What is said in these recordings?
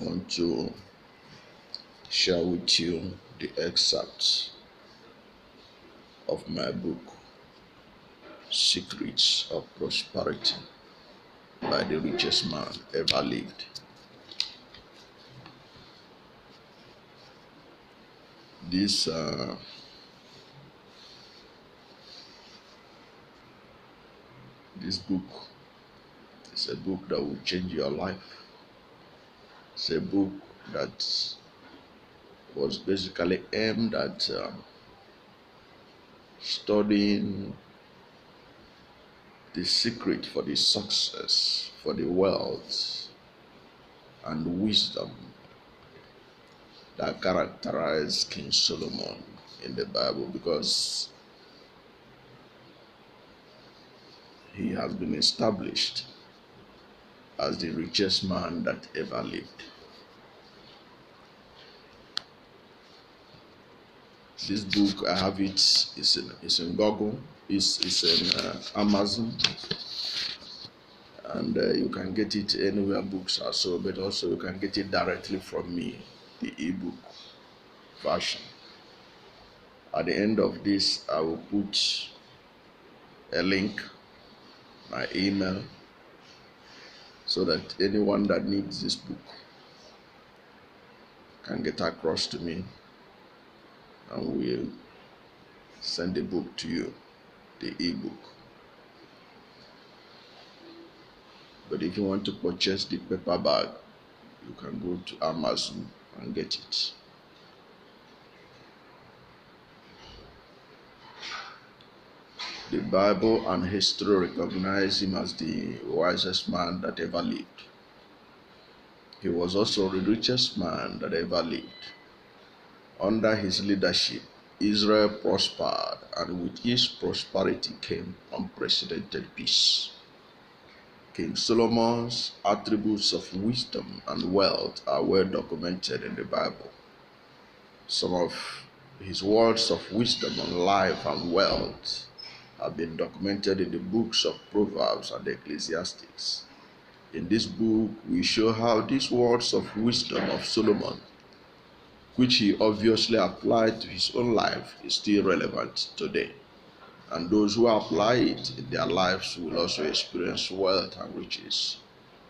I want to share with you the excerpt of my book, Secrets of Prosperity by the Richest Man Ever Lived. This book is a book that will change your life. It's a book that was basically aimed at studying the secret for the success, for the wealth and wisdom that characterized King Solomon in the Bible, because he has been established as the richest man that ever lived. This book, I have it, it's in Google, it's in Amazon, and you can get it anywhere books are sold, but also you can get it directly from me, the ebook version. At the end of this, I will put a link, my email, so that anyone that needs this book can get across to me, and we'll send the book to you, the ebook. But if you want to purchase the paperback, you can go to Amazon and get it. The Bible and history recognize him as the wisest man that ever lived. He was also the richest man that ever lived. Under his leadership, Israel prospered, and with his prosperity came unprecedented peace. King Solomon's attributes of wisdom and wealth are well documented in the Bible. Some of his words of wisdom on life and wealth have been documented in the books of Proverbs and Ecclesiastes. In this book, we show how these words of wisdom of Solomon, which he obviously applied to his own life, is still relevant today. And those who apply it in their lives will also experience wealth and riches.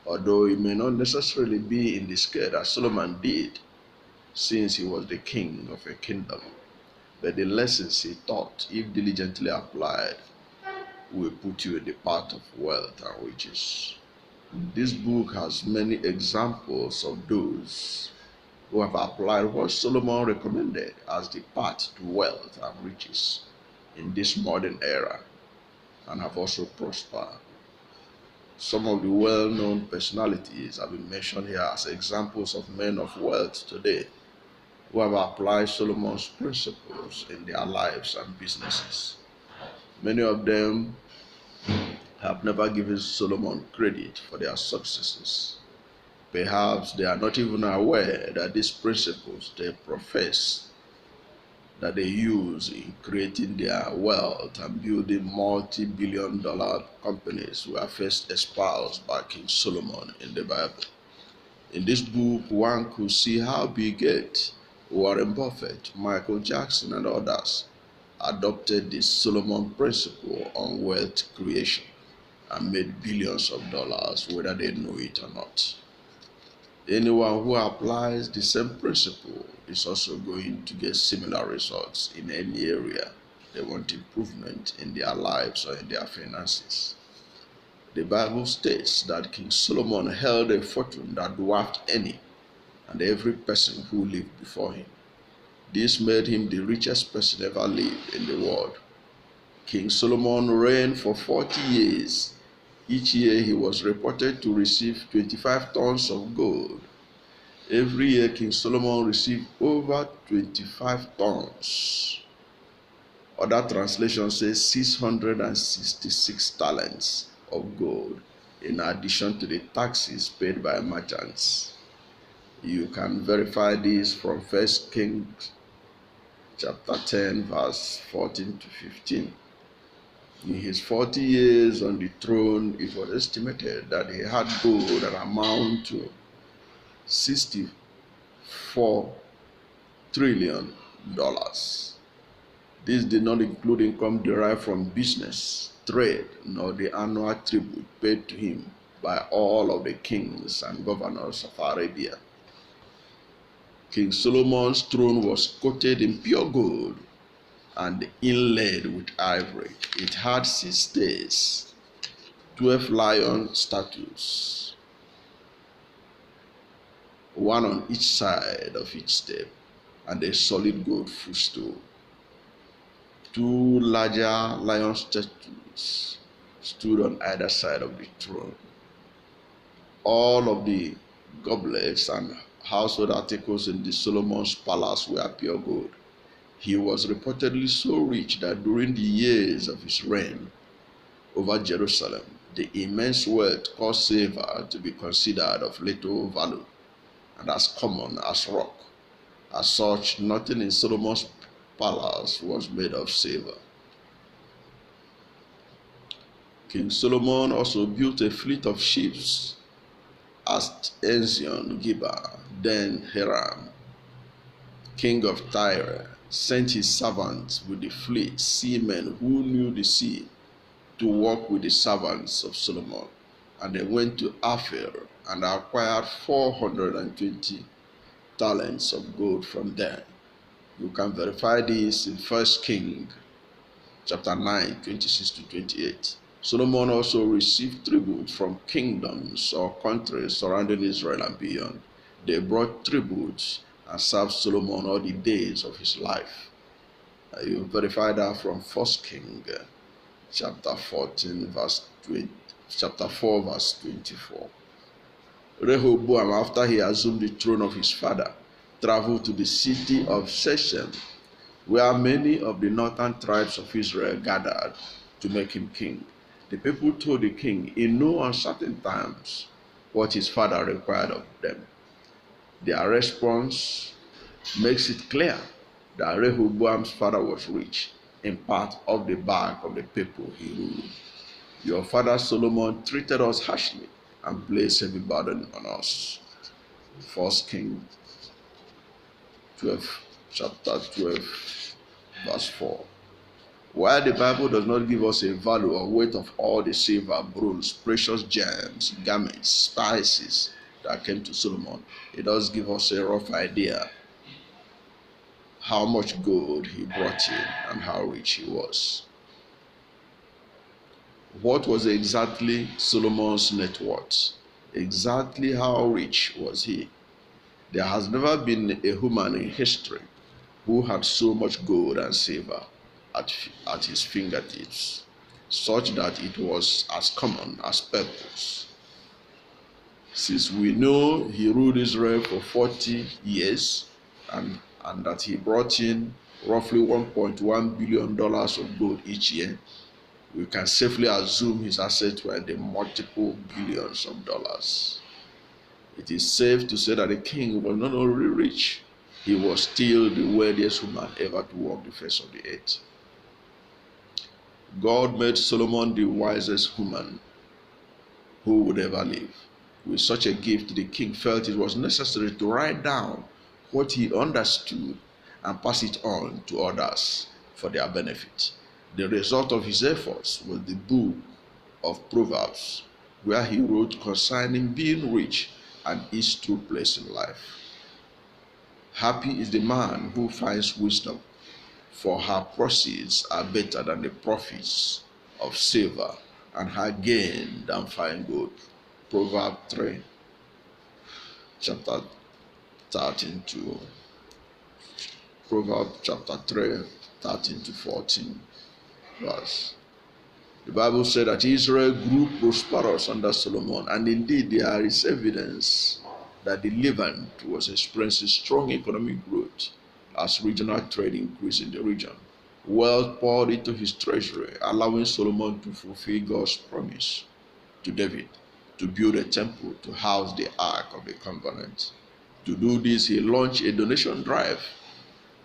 Although it may not necessarily be in the scale that Solomon did, since he was the king of a kingdom, but the lessons he taught, if diligently applied, will put you in the path of wealth and riches. This book has many examples of those who have applied what Solomon recommended as the path to wealth and riches in this modern era, and have also prospered. Some of the well-known personalities have been mentioned here as examples of men of wealth today who have applied Solomon's principles in their lives and businesses. Many of them have never given Solomon credit for their successes. Perhaps they are not even aware that these principles they profess that they use in creating their wealth and building multi-billion-dollar companies were first espoused by King Solomon in the Bible. In this book, one could see how Bill Gates, Warren Buffett, Michael Jackson, and others adopted the Solomon principle on wealth creation and made billions of dollars, whether they know it or not. Anyone who applies the same principle is also going to get similar results in any area they want improvement in their lives or in their finances. The Bible states that King Solomon held a fortune that dwarfed any and every person who lived before him. This made him the richest person ever lived in the world. King Solomon reigned for 40 years. Each year he was reported to receive 25 tons of gold. Every year King Solomon received over 25 tons. Other translations say 666 talents of gold, in addition to the taxes paid by merchants. You can verify this from 1 Kings chapter 10, verse 14 to 15. In his 40 years on the throne, it was estimated that he had gold that amount to $64 trillion. This did not include income derived from business, trade, nor the annual tribute paid to him by all of the kings and governors of Arabia. King Solomon's throne was coated in pure gold and inlaid with ivory. It had 6 stays, 12 lion statues, one on each side of each step, and a solid gold footstool. 2 larger lion statues stood on either side of the throne. All of the goblets and household articles in the Solomon's palace were pure gold. He was reportedly so rich that during the years of his reign over Jerusalem, the immense wealth caused silver to be considered of little value and as common as rock. As such, nothing in Solomon's palace was made of silver. King Solomon also built a fleet of ships at Ezion-Geber. Then Hiram, king of Tyre, sent his servants with the fleet, seamen who knew the sea, to work with the servants of Solomon. And they went to Ophir and acquired 420 talents of gold from them. You can verify this in 1 Kings chapter 9, 26 to 28. Solomon also received tribute from kingdoms or countries surrounding Israel and beyond. They brought tributes and served Solomon all the days of his life. You verify that from 1 Kings chapter 14, verse 20, chapter 4, verse 24. Rehoboam, after he assumed the throne of his father, traveled to the city of Shechem, where many of the northern tribes of Israel gathered to make him king. The people told the king in no uncertain terms what his father required of them. Their response makes it clear that Rehoboam's father was rich, in part of the back of the people he ruled. Your father Solomon treated us harshly and placed heavy burden on us. 1 Kings 12, chapter 12, verse 4. While the Bible does not give us a value or weight of all the silver, bronze, precious gems, garments, spices that came to Solomon, it does give us a rough idea how much gold he brought in and how rich he was. What was exactly Solomon's net worth? Exactly how rich was he? There has never been a human in history who had so much gold and silver at his fingertips, such that it was as common as pebbles. Since we know he ruled Israel for 40 years and that he brought in roughly $1.1 billion of gold each year, we can safely assume his assets were in the multiple billions of dollars. It is safe to say that the king was not only rich, he was still the wealthiest human ever to walk the face of the earth. God made Solomon the wisest human who would ever live. With such a gift, the king felt it was necessary to write down what he understood and pass it on to others for their benefit. The result of his efforts was the book of Proverbs, where he wrote concerning being rich and its true place in life. Happy is the man who finds wisdom, for her proceeds are better than the profits of silver, and her gain than fine gold. Proverbs 3, chapter 13 to Proverbs chapter 3, 13 to 14 verse. The Bible said that Israel grew prosperous under Solomon, and indeed there is evidence that the Levant was experiencing strong economic growth as regional trade increased in the region. Wealth poured into his treasury, allowing Solomon to fulfill God's promise to David to build a temple to house the Ark of the Covenant. To do this, he launched a donation drive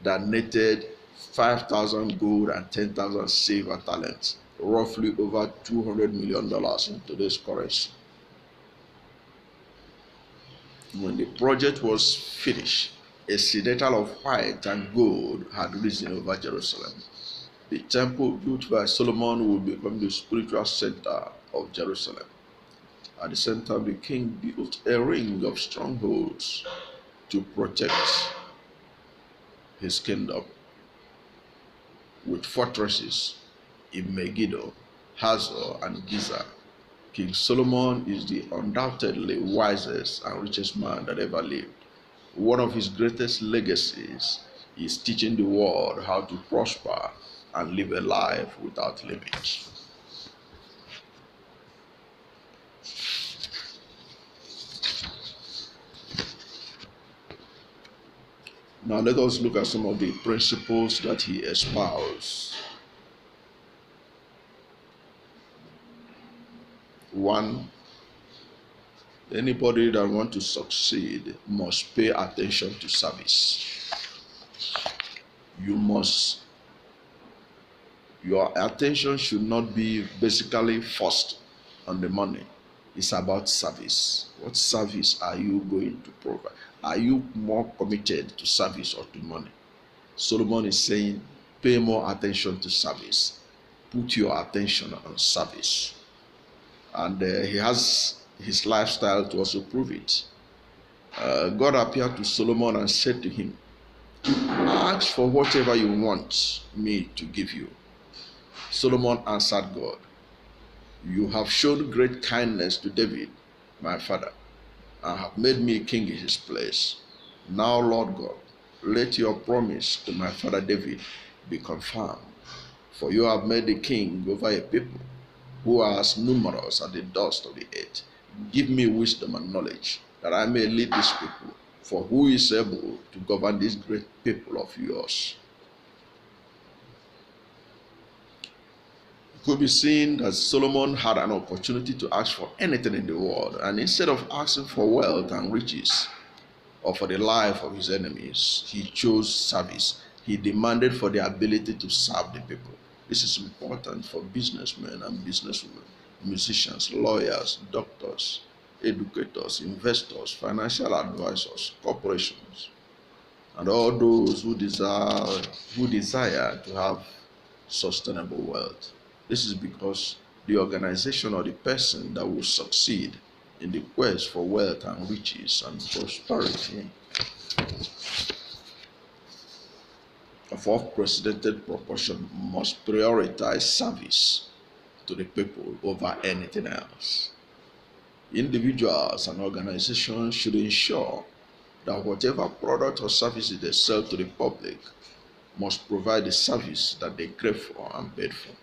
that netted 5,000 gold and 10,000 silver talents, roughly over $200 million in today's currency. When the project was finished, a citadel of white and gold had risen over Jerusalem. The temple built by Solomon would become the spiritual center of Jerusalem. At the center, the king built a ring of strongholds to protect his kingdom, with fortresses in Megiddo, Hazor, and Giza. King Solomon is the undoubtedly wisest and richest man that ever lived. One of his greatest legacies is teaching the world how to prosper and live a life without limits. Now let us look at some of the principles that he espoused. One, anybody that wants to succeed must pay attention to service. Your attention should not be basically first on the money. It's about service. What service are you going to provide? Are you more committed to service or to money? Solomon is saying, pay more attention to service. Put your attention on service. And he has his lifestyle to also prove it. God appeared to Solomon and said to him, ask for whatever you want me to give you. Solomon answered God, you have shown great kindness to David, my father, and have made me king in his place. Now, Lord God, let your promise to my father David be confirmed, for you have made the king over a people who are as numerous as the dust of the earth. Give me wisdom and knowledge, that I may lead these people, for who is able to govern this great people of yours? It could be seen that Solomon had an opportunity to ask for anything in the world, and instead of asking for wealth and riches or for the life of his enemies, he chose service. He demanded for the ability to serve the people. This is important for businessmen and businesswomen, musicians, lawyers, doctors, educators, investors, financial advisors, corporations, and all those who desire to have sustainable wealth. This is because the organization or the person that will succeed in the quest for wealth and riches and prosperity of unprecedented proportion must prioritize service to the people over anything else. Individuals and organizations should ensure that whatever product or services they sell to the public must provide the service that they crave for and paid for.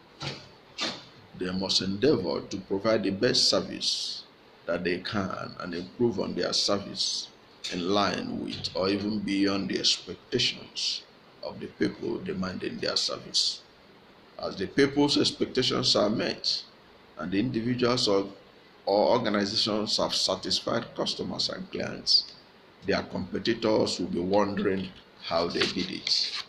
They must endeavor to provide the best service that they can and improve on their service in line with or even beyond the expectations of the people demanding their service. As the people's expectations are met and the individuals or organizations have satisfied customers and clients, their competitors will be wondering how they did it.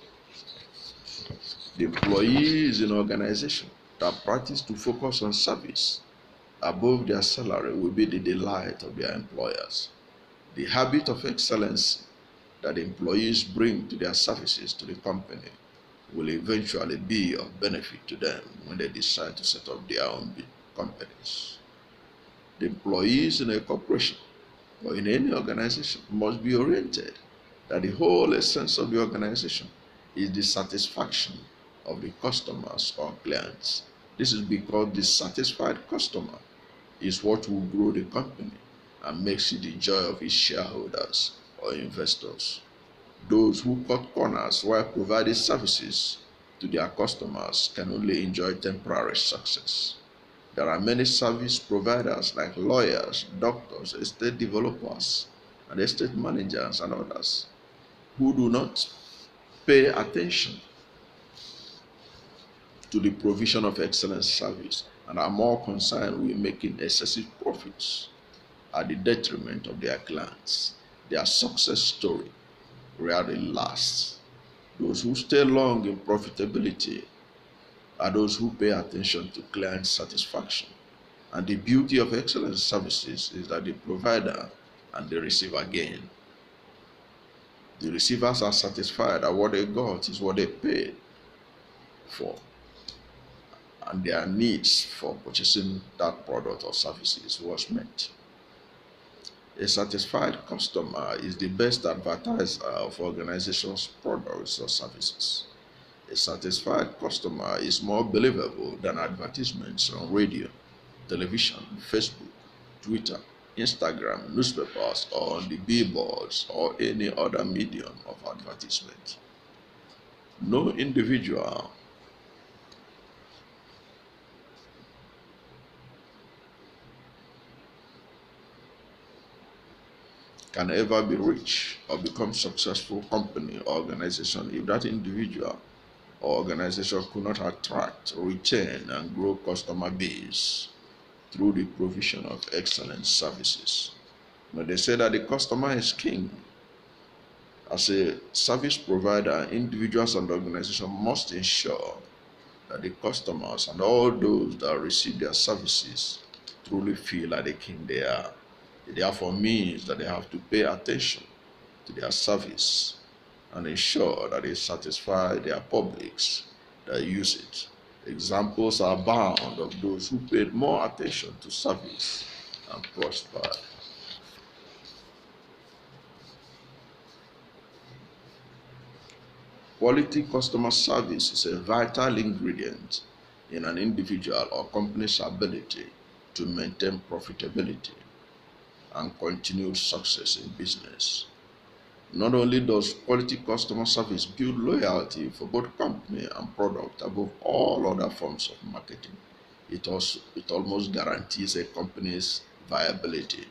The employees in an organization that practice to focus on service above their salary will be the delight of their employers. The habit of excellence that the employees bring to their services to the company will eventually be of benefit to them when they decide to set up their own companies. The employees in a corporation or in any organization must be oriented that the whole essence of the organization is the satisfaction of the customers or clients. This is because the satisfied customer is what will grow the company and makes it the joy of its shareholders or investors. Those who cut corners while providing services to their customers can only enjoy temporary success. There are many service providers like lawyers, doctors, estate developers, and estate managers and others who do not pay attention to the provision of excellent service and are more concerned with making excessive profits at the detriment of their clients. Their success story rarely lasts. Those who stay long in profitability are those who pay attention to client satisfaction. And the beauty of excellent services is that the provider and they receive again. The receivers are satisfied that what they got is what they paid for, and their needs for purchasing that product or services was met. A satisfied customer is the best advertiser of organizations' products or services. A satisfied customer is more believable than advertisements on radio, television, Facebook, Twitter, Instagram, newspapers, or on the billboards or any other medium of advertisement. No individual can ever be rich or become successful company or organization if that individual or organization could not attract, retain, and grow customer base through the provision of excellent services. Now they say that the customer is king. As a service provider, individuals and organizations must ensure that the customers and all those that receive their services truly feel like the king they are. It therefore means that they have to pay attention to their service and ensure that they satisfy their publics that use it. Examples are abound of those who paid more attention to service and prospered. Quality customer service is a vital ingredient in an individual or company's ability to maintain profitability and continued success in business. Not only does quality customer service build loyalty for both company and product above all other forms of marketing, it almost guarantees a company's viability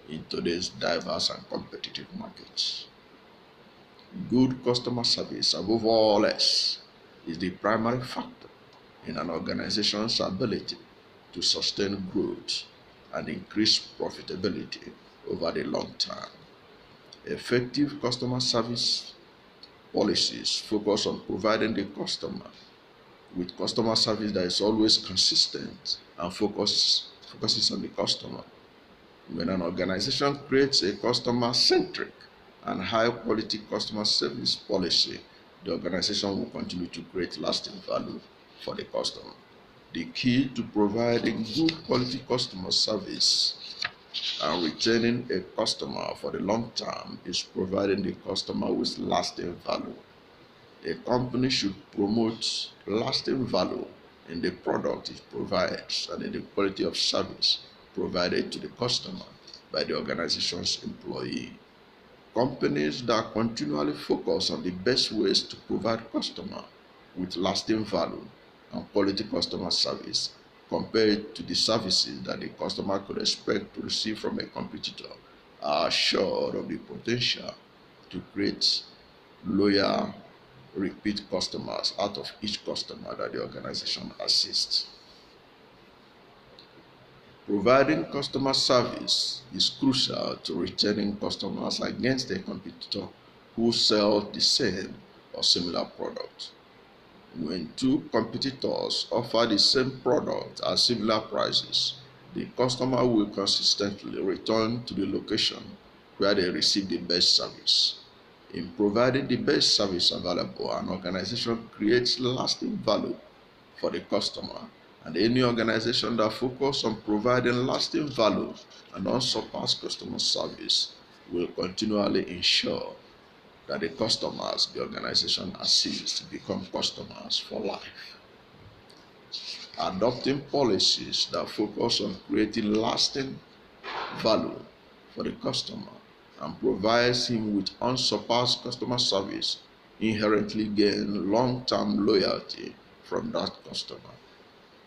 in today's diverse and competitive markets. Good customer service, above all else, is the primary factor in an organization's ability to sustain growth and increase profitability over the long term. Effective customer service policies focus on providing the customer with customer service that is always consistent and focuses on the customer. When an organization creates a customer-centric and high-quality customer service policy, the organization will continue to create lasting value for the customer. The key to providing good quality customer service and retaining a customer for the long term is providing the customer with lasting value. A company should promote lasting value in the product it provides and in the quality of service provided to the customer by the organization's employee. Companies that continually focus on the best ways to provide customer with lasting value and quality customer service compared to the services that the customer could expect to receive from a competitor are assured of the potential to create loyal repeat customers out of each customer that the organization assists. Providing customer service is crucial to retaining customers against a competitor who sells the same or similar product. When two competitors offer the same product at similar prices, the customer will consistently return to the location where they receive the best service. In providing the best service available, an organization creates lasting value for the customer, and any organization that focuses on providing lasting value and unsurpassed customer service will continually ensure that the customers the organization assists become customers for life. Adopting policies that focus on creating lasting value for the customer and provides him with unsurpassed customer service inherently gain long-term loyalty from that customer.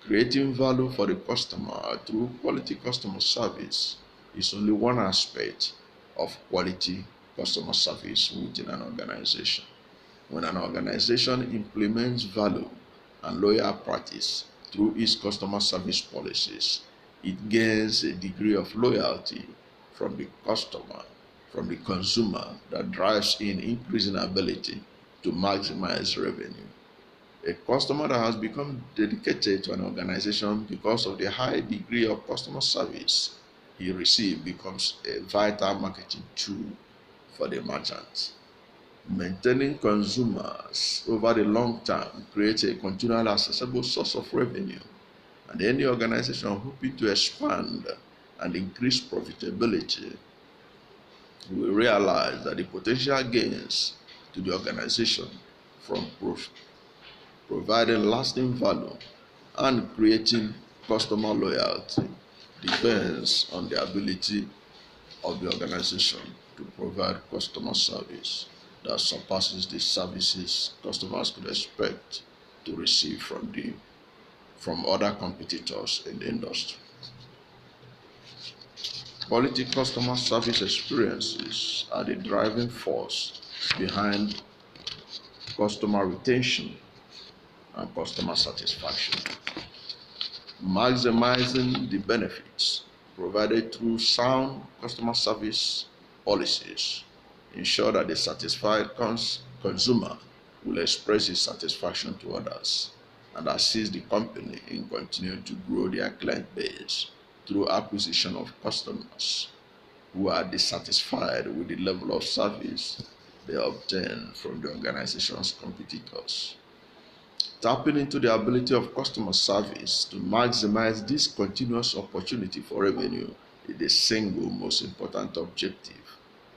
Creating value for the customer through quality customer service is only one aspect of quality customer service within an organization. When an organization implements value and loyal practice through its customer service policies, it gains a degree of loyalty from the customer, from the consumer that drives in increasing ability to maximize revenue. A customer that has become dedicated to an organization because of the high degree of customer service he receives becomes a vital marketing tool for the merchants. Maintaining consumers over the long term creates a continual accessible source of revenue, and any organization hoping to expand and increase profitability will realize that the potential gains to the organization from providing lasting value and creating customer loyalty depends on the ability of the organization to provide customer service that surpasses the services customers could expect to receive from other competitors in the industry. Quality customer service experiences are the driving force behind customer retention and customer satisfaction. Maximizing the benefits provided through sound customer service policies ensure that the satisfied consumer will express his satisfaction to others and assist the company in continuing to grow their client base through acquisition of customers who are dissatisfied with the level of service they obtain from the organization's competitors. Tapping into the ability of customer service to maximize this continuous opportunity for revenue is the single most important objective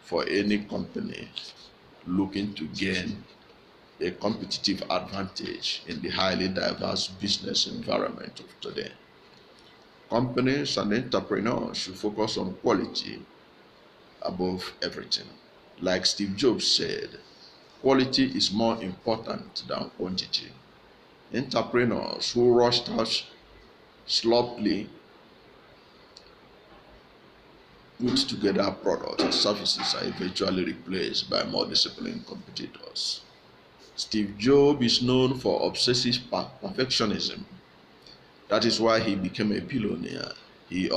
for any company looking to gain a competitive advantage in the highly diverse business environment of today. Companies and entrepreneurs should focus on quality above everything. Like Steve Jobs said, quality is more important than quantity. Entrepreneurs who rushed out sloppily put together products and services are eventually replaced by more disciplined competitors. Steve Jobs is known for obsessive perfectionism. That is why he became a billionaire. His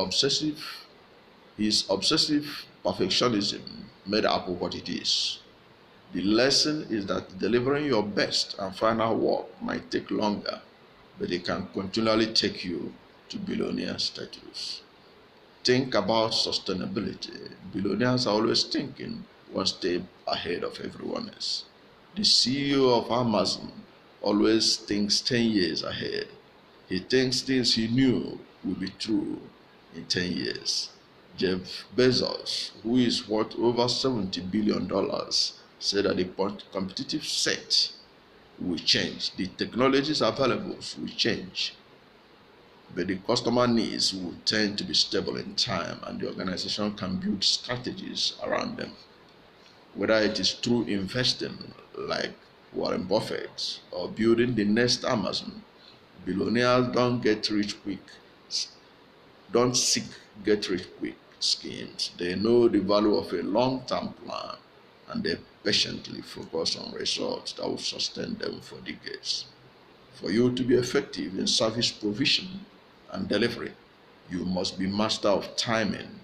obsessive perfectionism made Apple what it is. The lesson is that delivering your best and final work might take longer, but it can continually take you to billionaire status. Think about sustainability. Billionaires are always thinking one step ahead of everyone else. The CEO of Amazon always thinks 10 years ahead. He thinks things he knew will be true in 10 years. Jeff Bezos, who is worth over $70 billion, said that the competitive set will change. The technologies available will change, but the customer needs will tend to be stable in time, and the organization can build strategies around them. Whether it is through investing like Warren Buffett or building the next Amazon, billionaires don't seek get rich quick schemes. They know the value of a long-term plan, and they patiently focus on results that will sustain them for decades. For you to be effective in service provision and delivery, you must be master of timing.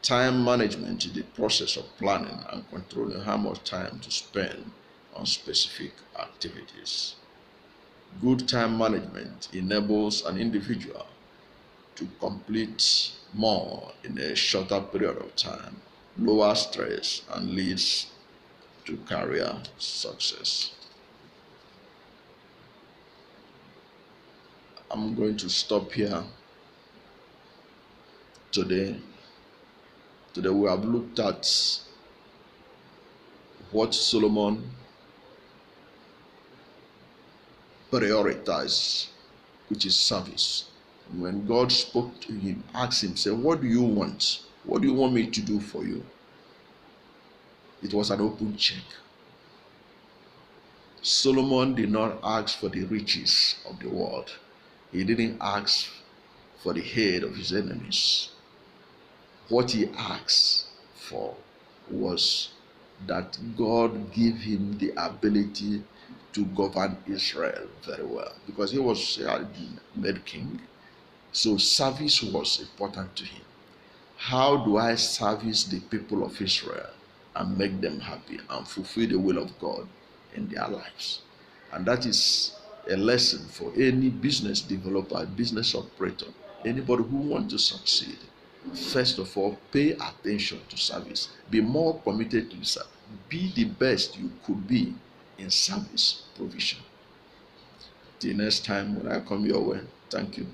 Time management is the process of planning and controlling how much time to spend on specific activities. Good time management enables an individual to complete more in a shorter period of time, lower stress, and leads to career success. I'm going to stop here today. Today we have looked at what Solomon prioritized, which is service. When God spoke to him, asked him, said, "What do you want? What do you want me to do for you?" It was an open check. Solomon did not ask for the riches of the world. He didn't ask for the head of his enemies. What he asked for was that God give him the ability to govern Israel very well, because he was made king. So service was important to him. How do I service the people of Israel and make them happy and fulfill the will of God in their lives? And that is a lesson for any business developer, business operator, anybody who wants to succeed. First of all, pay attention to service. Be more committed to the service. Be the best you could be in service provision. Till next time when I come your way. Thank you.